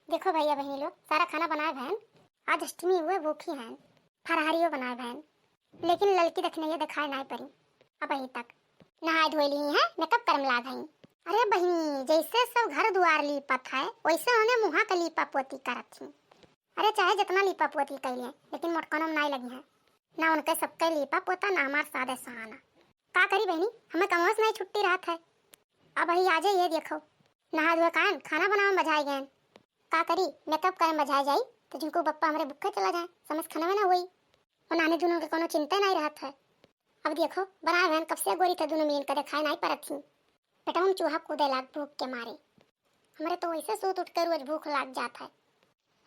देखो भैया बहनी लोग सारा खाना बनाए बहन। आज अष्टमी हुए भूखी हैं। फरहारियो बनाए बहन। लेकिन लड़की देखने ये दिखाए नहीं परी अब अभी तक। नहाए धोए ली है मैं कब कर्म ला गई। अरे बहनी जैसे सब घर दुआर लीपत है वैसे उन्हें मुहा का लीपा पोती करत थी। अरे चाहे जितना लीपा पोती कर लिए लेकिन मोटकनों में नहीं लगी है ना उनके सबके लीपा पोता ना हमार सादे सहाना। का करी बहनी हमें कमोस नहीं छुट्टी रात है। अब वही आ जाइए देखो नहा धोए कान खाना बनाओ मजाए गए का करी मेकअप करे मजा जाई तो जिनको बप्पा हमारे भूखे चला जाए समझ खाना में ना हुई और नाने दोनों के कोनो चिंता नहीं रहत है। अब देखो बना बहन कब से गोरी थे दोनों मिल कर खाए नहीं परत थी। बेटा हम चूहा कूदे लाग भूख के मारे हमारे तो वैसे सूत उठ कर रोज भूख लाग जाता है।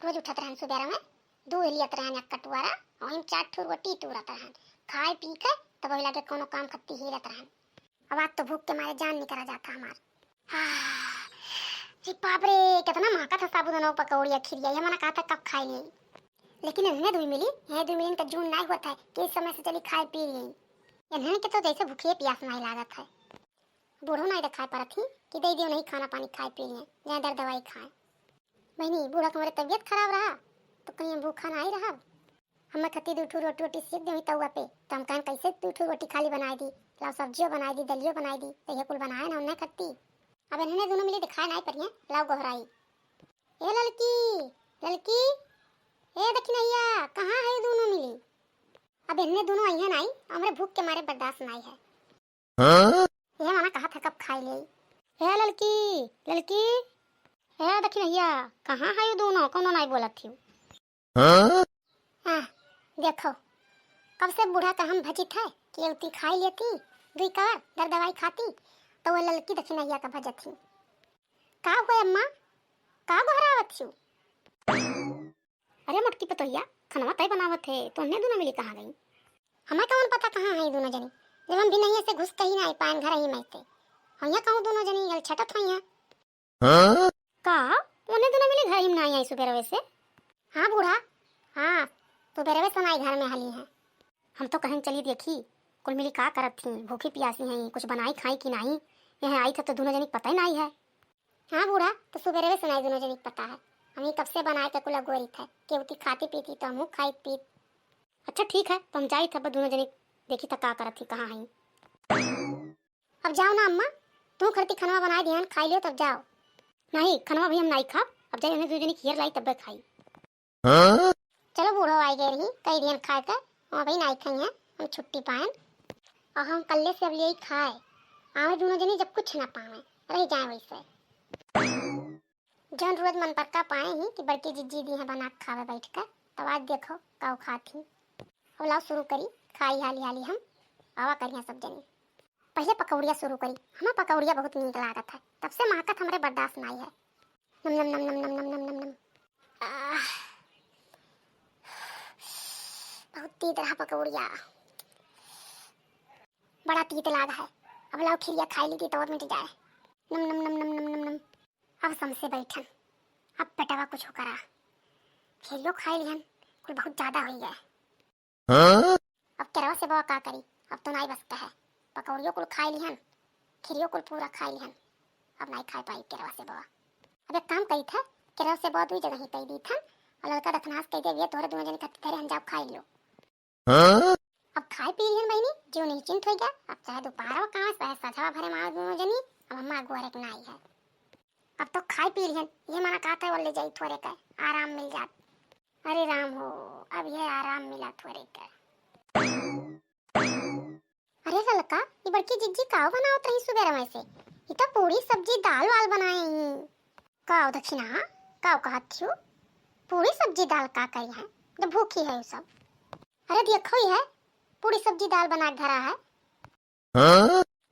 रोज उठत रहन सुबेरा में दूध लियत रहन एक कटवारा और इन 4 ठो रोटी टूरत रहन खाए पी के तब वही लागे कोनो काम खत्ती ही रहत रहन। अब आज तो भूख के मारे जान निकला जाता हमार। जी बाप रे कितना महका था साबुदाना पकौड़िया खिरिया ये मना कहा था कब खाई नहीं लेकिन इन्हें दुई मिली है 2 मिली का जून नहीं हुआ था कि इस समय से चली खाए पी रही इन्हें के तो जैसे भूखिए प्यास नहीं लागत है। बूढ़ो नहीं दिखाई पड़ा थी कि दे दियो नहीं खाना पानी खाए पी लिए ज्यादा दवाई खाए। बहनी बूढ़ा तुम्हारी तबीयत खराब रहा तो कहीं भूखा नहीं रहा। हमें खती 2 ठो रोटी रोटी सीख दी तवा पे तो हम कहें कैसे 2 ठो रोटी खाली बनाई दी लाओ सब्जियों बनाई दी दलियो बनाई दी तो ये कुल बनाए ना हमने खती। अब इन्होंने दोनों मिली दिखाई नहीं पड़ी लाओ गोहराई। ए लड़की लड़की ए दखिनैया कहाँ है दोनों मिली। अब इन्हें दोनों आई है नहीं हमारे भूख के मारे बर्दाश्त नहीं है। हाँ? ये माना कहा था कब खाई ले। ए लड़की लड़की ए दखिनैया कहाँ है दोनों कौन नहीं बोला थी। हाँ? देखो कब से बूढ़ा का हम भजी थे कि उती खाई लेती 2 कार दर दवाई खाती तो वो लड़की दखिनैया का भजत थी। का हुआ अम्मा का गोहरावत थी। अरे मोटकी पतोहिया खाना तय बनावत है तो हमने दोनों मिली कहाँ गई। हमें कौन पता कहाँ है दोनों जनी जब हम भी नहीं से घुस कहीं नहीं पाए घर ही में थे हम यहाँ कहूँ दोनों जनी गल छटत हुई हैं। का उन्हें दोनों मिली घर ही में नहीं आई सुबह वैसे। हाँ बूढ़ा हाँ तो बेरवे सुनाई घर में हाली है। हम तो कहीं चली देखी कुल मिली का करत थी भूखी प्यासी हैं कुछ बनाई खाई कि नहीं यहाँ आई था तो दोनों जनी पता ही नहीं है। हाँ बूढ़ा तो सुबह सुनाई दोनों जनी पता है हम कब से बनाए के कुल गोरी थे केवती खाती पीती तो हम खाई पी। अच्छा ठीक है तो हम जाई था दोनों जनी देखी था का करत थी कहाँ है। अब जाओ ना अम्मा तू खरती खाना बनाए ध्यान खाई लियो तब जाओ। नहीं खाना भी हम नहीं खा अब जाए उन्हें 2 जनी खीर लाई तब खाई। चलो बूढ़ो आई गए रही कई दिन खाए कर वहाँ भाई नहीं खाई है हम छुट्टी पाए और हम कल्ले से अब यही खाए आवे दोनों जनी जब कुछ ना पावे रह जाए वैसे जन रोज मन पर का पाए ही कि बड़की जिज्जी दी है बना खावे बैठ कर तब आज देखो काऊ खाती। अब लाओ शुरू करी खाई हाली हाली हम आवा करिया सब जनी। पहले पकौड़िया शुरू करी हमें पकौड़िया बहुत नीक लागत है तब से महकत हमारे बर्दाश्त नहीं है। नम नम नम नम नम नम नम नम बहुत तीत रहा पकौड़िया बड़ा तीत लाग है। अब लाओ खिरिया खाई ली थी तो और मिट जाए। नम नम नम नम नम नम नम अब समसे बैठन अब पेटवा कुछ हो करा खिरियो खाई लिहन कुल बहुत ज्यादा हो गया। अब केरवा से बवा का करी अब तो नहीं बसता है पकौड़ियों कुल खाई लिहन खिरियो कुल पूरा खाई लिहन अब नहीं खाई पाई केरवा से बवा। अब एक काम करी था केरवा से बवा 2 जगह ही कही दी था और लड़का दखनास कह दे तोहरे दोनों जने खत्ती धरे हम जाओ खाई लियो। अब खाई पी लिहन बहनी जो निश्चिंत हो गया अब चाहे दोपहर कहाँ चाहे सझवा भरे मार दोनों जनी अब अम्मा गोरे के नहीं है। अब तो खाई पी लिहन ये मना कहता है ले जाई थोड़े का आराम मिल जात। अरे राम हो अब ये आराम मिला थोड़े का। अरे ललका ये बड़की जिज्जी काव बनावत रही सुबह में से ये तो पूरी सब्जी दाल वाल बनाए ही काव दक्षिणा काव कहत थी पूरी सब्जी दाल का करी है तो भूखी है सब। अरे देखो ही है पूरी सब्जी दाल बना धरा है।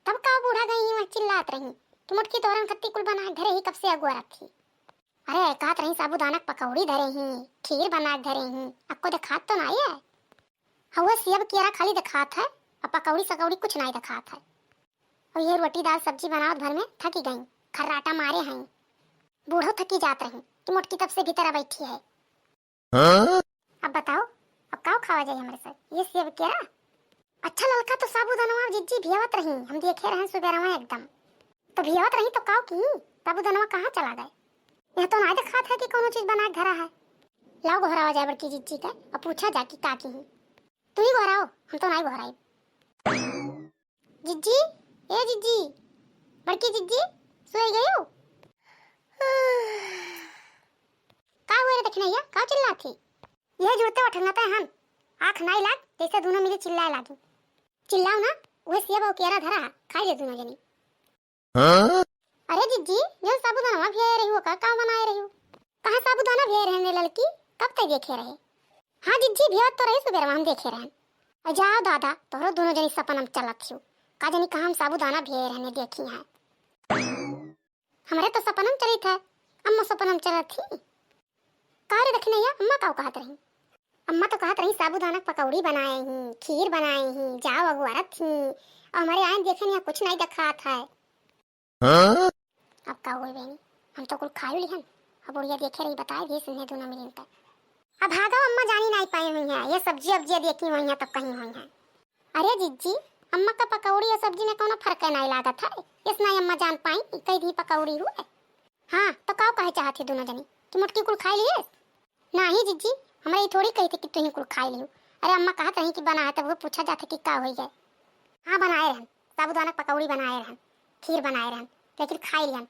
तब काव बूढ़ा गई वहाँ चिल्लात रही तुम उठ की तोरन खत्ती कुल बनाए धरे ही कब से अगुआ रखी। अरे कहत रही साबुदाना पकौड़ी धरे ही खीर बना धरे ही आपको दिखात तो नहीं है। हवा सेब केरा खाली दिखात है और पकौड़ी सकौड़ी कुछ नहीं दिखात है। और ये रोटी दाल सब्जी बनाओ भर में थकी गई खर्राटा मारे हैं बूढ़ो थकी जात रही कि मोटकी तब से भीतर बैठी है। अब बताओ अब काव खावा जाए हमारे साथ ये सेब केरा। अच्छा लड़का तो साबुदाना जिज्जी भियावत रही हम देखे रहे सुबह में एकदम तो भियावत रही तो काव की साबुदाना कहाँ चला गए यह तो ना देखा था कि कोनो चीज बना के धरा है। लाओ घोरावा जाए बड़की जिज्जी का और पूछा जा कि का की है। तू ही घोराओ, हम तो नहीं घोराई। जिज्जी, ए जिज्जी, बड़की जिज्जी, सोई गई हो? का हुए रे देखनैया, का चिल्ला थी? यह जूते उठंगता है हम, आँख नहीं लाग जैसे दोनों मिली चिल्लाए लागी। चिल्लाओ ना, वह सेब और केरा धरा खाई ले दोनों जनी। अरे जिज्जी, जो साबुदाना भियाए रही हो का बनाए रही हो? कहाँ साबुदाना भियाए रहे ने लड़की, कब तक देखे रहे? हाँ जिज्जी, भियात तो रही सुबह हम देखे रहे। और जाओ दादा, तोरो दोनों जनी सपनम चलत थियो, का जनी कहाँ हम साबुदाना भियाए रहने देखी है। हमारे तो सपनम चली था, अम्मा सपनम चलत थी। का रे देखनैया, अम्मा का कहत रही? अम्मा तो कहत रही साबुदाना पकौड़ी बनाए ही, खीर बनाए ही, जाओ अगुआरत थी, और हमारे आए देखे नहीं कुछ नहीं देखा था। अब का हुई बहनी, हम तो कुल खाई लिहन, अब बुढ़िया देखे रही बताए दिए सुनने दोनों मिलन तक। अब भागा अम्मा जानी नहीं पाई हुई है, ये सब्जी अब्जी देखी हुई है तब कहीं हुई है। अरे जिज्जी, अम्मा का पकौड़ी और सब्जी में कोनो फर्क नहीं लागत है, इसना अम्मा जान पाई कई दी पकौड़ी हुए। हाँ तो का कहे चाहती दोनों जनी कि मुटकी कुल खाई लिए? नहीं जिज्जी, हमारी थोड़ी कही थी कि तुम कुल खाई लियो। अरे अम्मा कहत रही कि बनाए तब वो पूछा जाता कि का हो गए। हाँ बनाए रहन, साबुदाना पकौड़ी बनाए रहन, खीर बनाए रहन, लेकिन खाई लियन।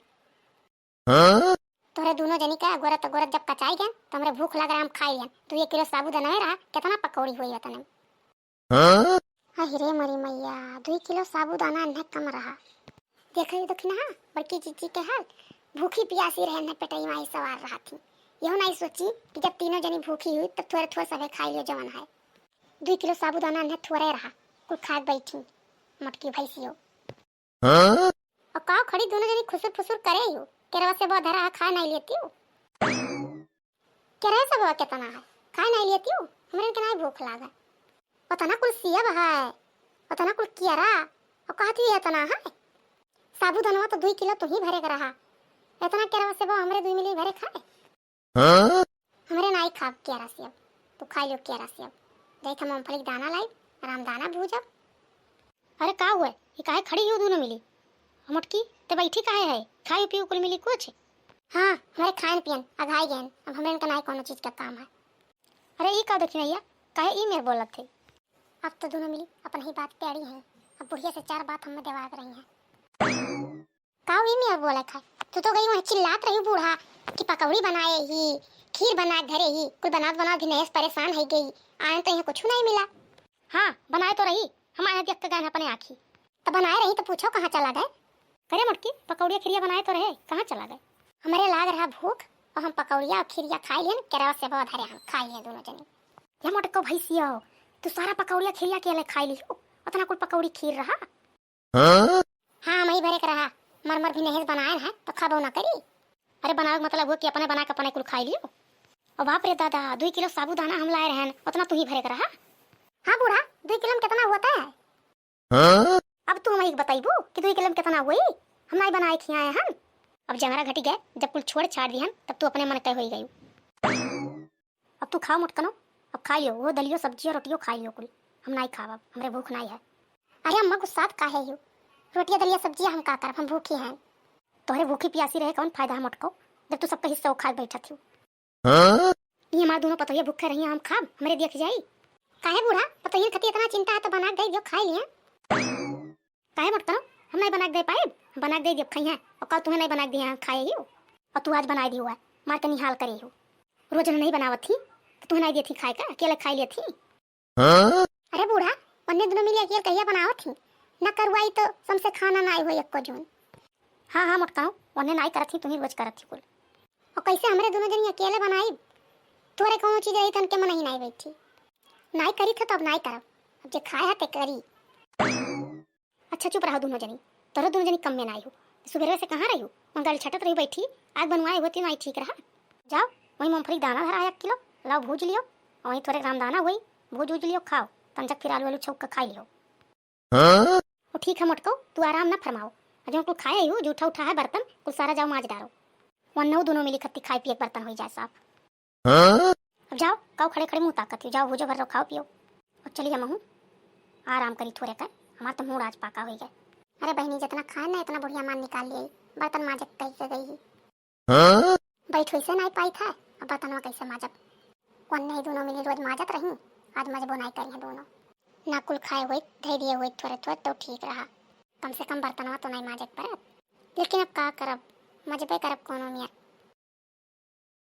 तोरे दोनों जनी का गोरत गोरत जब कचाई गए तो हमरे भूख लग रहा हम खाई लियन। तू 1 किलो साबुदाना रहा, कितना पकौड़ी हुई तने? अरे मरी मैया, 2 किलो साबुदाना न कम रहा। देखी देखना हाँ बड़की जीजी के हाल, भूखी प्यासी रहने पेटई माई सवार रहा थी। यह नहीं सोची कि जब तीनों जनी भूखी हुई तब थोड़े थोड़े सबे खाई लियो जवन है। 2 किलो साबुदाना न थोड़े रहा, कुल खाद बैठी मटकी भैंसियो। और काव खड़ी दोनों जनी खुसुर फुसुर करे हो, केरवा से बहुत धरा खा नहीं लेती हो। केरवा से बहुत कितना है, खा नहीं लेती हो, हमरे के नहीं भूख लागा। पता ना कुल सिया है, पता ना कुल कियारा, और कहती है इतना है। साबुदाना तो 2 किलो तो ही भरे रहा, इतना केरवा से बहुत हमरे 2 मिली भरे खाए। हमरे नहीं खा केरा से, अब तू खा लियो केरा से। अब जाई था मूंगफली दाना लाई, आराम दाना भूजब। अरे का हुआ, ये काहे खड़ी हो दोनों मिली? मुटकी ते बैठी काहे है, खाई पियो कुल मिली कुछ? हाँ हमारे खान पियन अघाई गए, अब हमरे का नहीं कोनो चीज का काम है। अरे ई का देखनैया, काहे ई मेरे बोलत थे? अब तो दोनों मिली अपन ही बात पेड़ी है, अब बुढ़िया से 4 बात हमें देवा रही है। काऊ ई मेरे बोले खाए, तू तो गई वहाँ चिल्लात रही बूढ़ा कि पकौड़ी बनाए ही, खीर बना घरे ही, कुछ बना भी नहीं, परेशान है गई। आए तो यहाँ कुछ नहीं मिला। हाँ बनाए तो रही, हमारे देख के गए अपने आँखी। तो बनाए रही तो पूछो कहाँ चला गए? करे मुटकी पकौड़िया खीरिया बनाए तो रहे, कहाँ चला गए? हमारे लाग रहा भूख और हम पकौड़िया और खीरिया खाई लिए, केरवा से बहुत धरे हम खाई लिए दोनों जने। ये मोटको भैंसिया हो, तू सारा पकौड़िया खीरिया के खाई ली हो, उतना कुल पकौड़ी खीर रहा। हाँ मई भरे रहा, मरमर भी नहीं बनाए है तो खाबो ना करी। अरे बनाओ मतलब वो कि अपने बना के अपने कुल खाई लियो। और बाप रे दादा, 2 किलो साबुदाना हम लाए रहन, उतना तू ही भरे रहा। हाँ बूढ़ा, 2 किलो में कितना होता है? अब तू हमें बताइबू कि 2 किलो में कितना हुई? हम नहीं बनाए खियाए हम। अब जंगरा घटी गए, जब कुल छोड़ छाड़ दिहन तब तू अपने मन कह हो गई। अब तू खाओ मुटकनो, अब खा लियो वो दलियो सब्जी और रोटियो खा लियो कुल, हम नहीं खाव, अब हमरे भूख नहीं है। अरे अम्मा कुछ साथ का है यू, रोटिया दलिया सब्जी हम का कर, हम भूखी हैं। तोहरे भूखी प्यासी रहे कौन फायदा है मुटको, जब तू सबका हिस्सा खा बैठा थी। ये हमारे दोनों पतोहिया भूखे रही हम खाब, हमरे देख जाई। काहे बूढ़ा, पतोहिया खती इतना चिंता है तो बना गई जो खाई लिया। काहे मुटकनो, हम नहीं बना दे पाए, बना दे जब खाई है, और कल तुम्हें नहीं बना दिया खाए ही हो, और तू आज बना दी हुआ है, मार के निहाल करे हो। रोज नहीं बनावत थी तो तुम्हें नहीं दी थी खाए का, अकेले खाई ली थी। अरे बूढ़ा, अन्य दोनों मिले अकेले कहिया बनावत थी, न करवाई तो समसे खाना ना आई हो एक को जोन। हाँ हाँ मुटकाओ, उन्हें नहीं करत थी, तुम्हें रोज करत थी कुल। और कैसे हमरे दोनों जन अकेले बनाई, तोरे कोनो चीज रही तन के मन ही नहीं बैठी। नहीं करी था तो अब नहीं करब, अब जे खाए है ते करी। अच्छा चुप रहो दोनों जनी, तोरो दोनों जनी कम में ना आई हो, सुबह से कहाँ रही हो? मंगल छटत रही बैठी, आग बनवाई होती नहीं ठीक रहा। जाओ वही मूंगफली दाना धरा 1 किलो लाओ भूज लियो, और वही थोड़े रामदाना हुई भूज उज लियो, खाओ तंजक फिर आलू छौक का खा लियो। वो ठीक है मुटको, तू आराम ना फरमाओ, जो कुल खाए हो जूठा उठा है बर्तन कुल सारा जाओ माज डालो, वरना दोनों मिली खत्ती खाई पिए बर्तन हो जाए साफ। अब जाओ काओ खड़े खड़े मुँह ताकत जाओ, भूजो भर खाओ पियो और चली जा महू, आराम करी थोड़े कर, हमारा तो मुँह आज पाका हो गया। अरे बहनी जितना खाए ना इतना बढ़िया मान निकाल लिया, बर्तन माजे कैसे गई। बैठ वैसे नहीं पाई था, अब बर्तनवा कैसे माजब। कौन नहीं दोनों मिली रोज माजत रही, आज मजबो नहीं करी है दोनों। ना कुल खाए हुए धै दिए हुए थोड़े थोड़े तो ठीक रहा, कम से कम बर्तनवा तो नहीं माजे पर। लेकिन अब का करब, मजबे करब कोनो मियाँ।